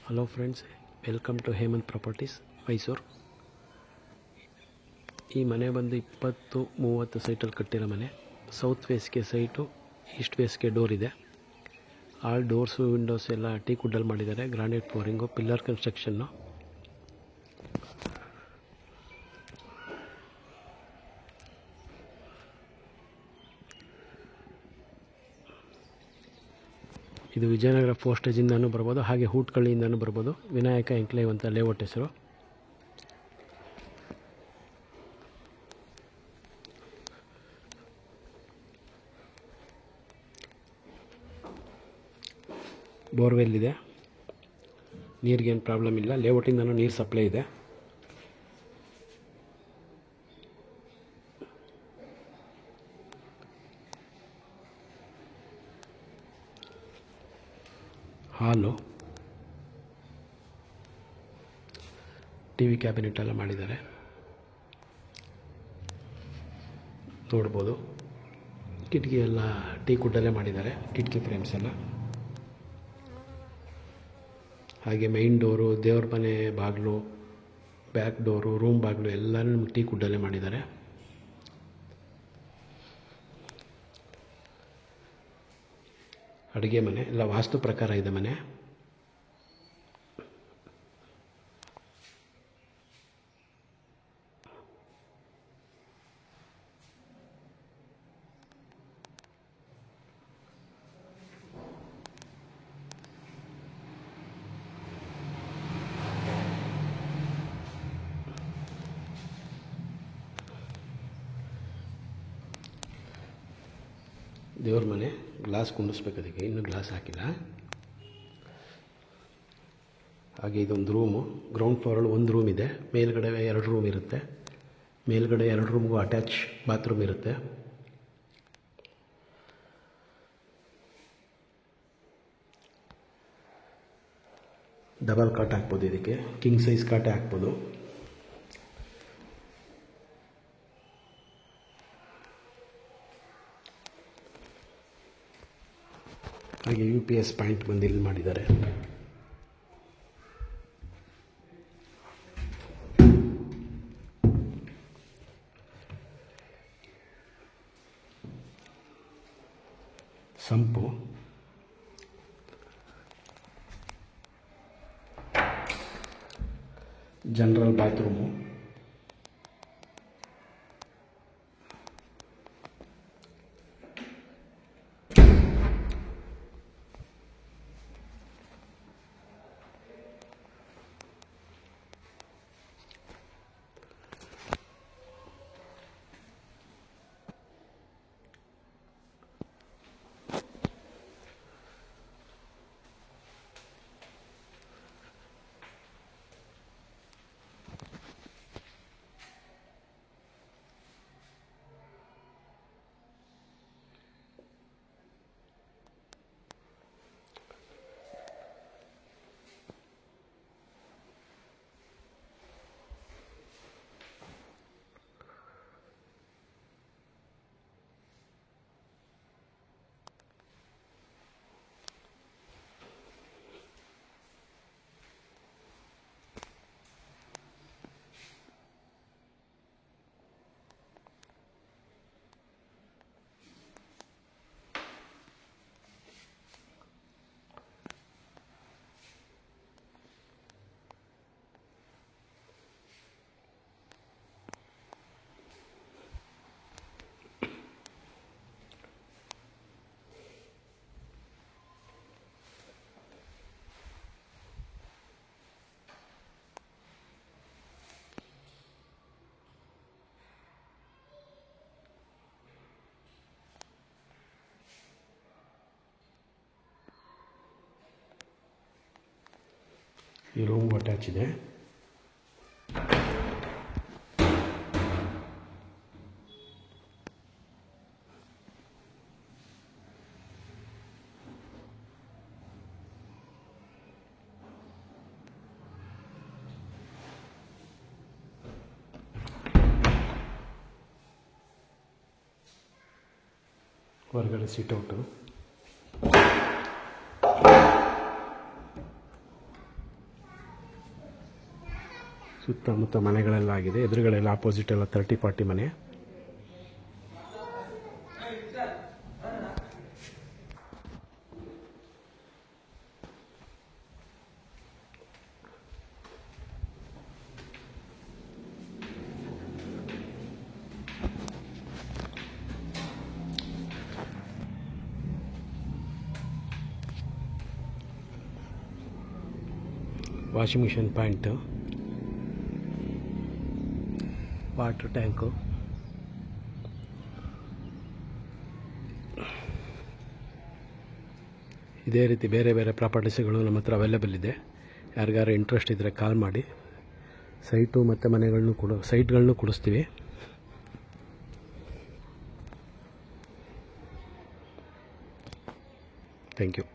Hello friends, welcome to Hemanth properties Mysuru. ಈ ಮನೆ ಬಂದು 20-30 ಸೈಟಲ್ಲಿ ಕಟ್ಟಿರೋ ಮನೆ. ಸೌತ್ ಫೇಸ್ಗೆ ಸೈಟು, ಈಸ್ಟ್ ಫೇಸ್ಗೆ ಡೋರ್ ಇದೆ. ಆಲ್ ಡೋರ್ಸು ವಿಂಡೋಸ್ ಎಲ್ಲ ಟೀಕ್ ವುಡ್ಡಲ್ಲಿ ಮಾಡಿದ್ದಾರೆ. Granite flooring, pillar construction. ಇದು ವಿಜಯನಗರ ಪೋಸ್ಟೇಜಿಂದನೂ ಬರ್ಬೋದು, ಹಾಗೆ ಹೂಟ್ಕಳ್ಳಿಯಿಂದನೂ ಬರ್ಬೋದು. ವಿನಾಯಕ ಎಂಕ್ಲೇವ್ ಅಂತ ಲೇಔಟ್ ಹೆಸರು. ಬೋರ್ವೆಲ್ ಇದೆ, ನೀರಿಗೇನು ಪ್ರಾಬ್ಲಮ್ ಇಲ್ಲ. ಲೇಔಟಿಂದನೂ ನೀರು ಸಪ್ಲೈ ಇದೆ. ಹಾಲು, ಟಿ ವಿ ಕ್ಯಾಬಿನೆಟ್ ಎಲ್ಲ ಮಾಡಿದ್ದಾರೆ, ನೋಡ್ಬೋದು. ಕಿಟಕಿ ಎಲ್ಲ ಟೀಕ್ ವುಡ್ಡಲ್ಲೇ ಮಾಡಿದ್ದಾರೆ, ಕಿಟಕಿ ಫ್ರೇಮ್ಸ್ ಎಲ್ಲ. ಹಾಗೆ ಮೈನ್ ಡೋರು, ದೇವ್ರ ಮನೆ ಬಾಗಿಲು, ಬ್ಯಾಕ್ ಡೋರು, ರೂಮ್ ಬಾಗಿಲು ಎಲ್ಲನೂ ನಮಗೆ ಟೀಕ್ ವುಡ್ಡಲ್ಲೇ ಮಾಡಿದ್ದಾರೆ. ಅಡುಗೆ ಮನೆ ಎಲ್ಲ ವಾಸ್ತು ಪ್ರಕಾರ ಇದೆ ಮನೆ. ದೇವ್ರ ಮನೆ, ಗ್ಲಾಸ್ ಕುಂಡಿಸ್ಬೇಕು, ಅದಕ್ಕೆ ಇನ್ನೂ ಗ್ಲಾಸ್ ಹಾಕಿಲ್ಲ. ಹಾಗೆ ಇದೊಂದು ರೂಮು. ಗ್ರೌಂಡ್ ಫ್ಲೋರಲ್ಲಿ ಒಂದು ರೂಮ್ ಇದೆ, ಮೇಲ್ಗಡೆ 2 ರೂಮ್ ಇರುತ್ತೆ. ಮೇಲ್ಗಡೆ 2 ರೂಮ್ಗೂ ಅಟ್ಯಾಚ್ ಬಾತ್ರೂಮ್ ಇರುತ್ತೆ. ಡಬಲ್ ಕಾಟ್ ಹಾಕ್ಬೋದು, ಇದಕ್ಕೆ ಕಿಂಗ್ ಸೈಜ್ ಕಾಟೇ ಹಾಕ್ಬೋದು. ಹಾಗೆ UPS ಪಾಯಿಂಟ್ ಬಂದು ಇಲ್ಲಿ ಮಾಡಿದ್ದಾರೆ. ಸಂಪು, ಜನರಲ್ ಬಾತ್ರೂಮು, ಈ ರೂಮ್ ಅಟ್ಯಾಚ್ ಇದೆ. ಹೊರಗಡೆ ಸಿಟೌಟು, ಸುತ್ತಮುತ್ತ ಮನೆಗಳೆಲ್ಲ ಆಗಿದೆ. ಎದುರುಗಡೆಲ್ಲ ಆಪೋಸಿಟ್ ಎಲ್ಲ 30-40 ಮನೆ. Washing machine point, water tank, ಇದೇ ರೀತಿ ಬೇರೆ ಬೇರೆ ಪ್ರಾಪರ್ಟೀಸ್ಗಳು ನಮ್ಮ ಹತ್ರ ಅವೈಲೇಬಲ್ ಇದೆ. ಯಾರಿಗಾರು ಇಂಟ್ರೆಸ್ಟ್ ಇದ್ದರೆ ಕಾಲ್ ಮಾಡಿ. ಸೈಟು ಮತ್ತು ಸೈಟ್ಗಳನ್ನೂ ಕೊಡಿಸ್ತೀವಿ. Thank you.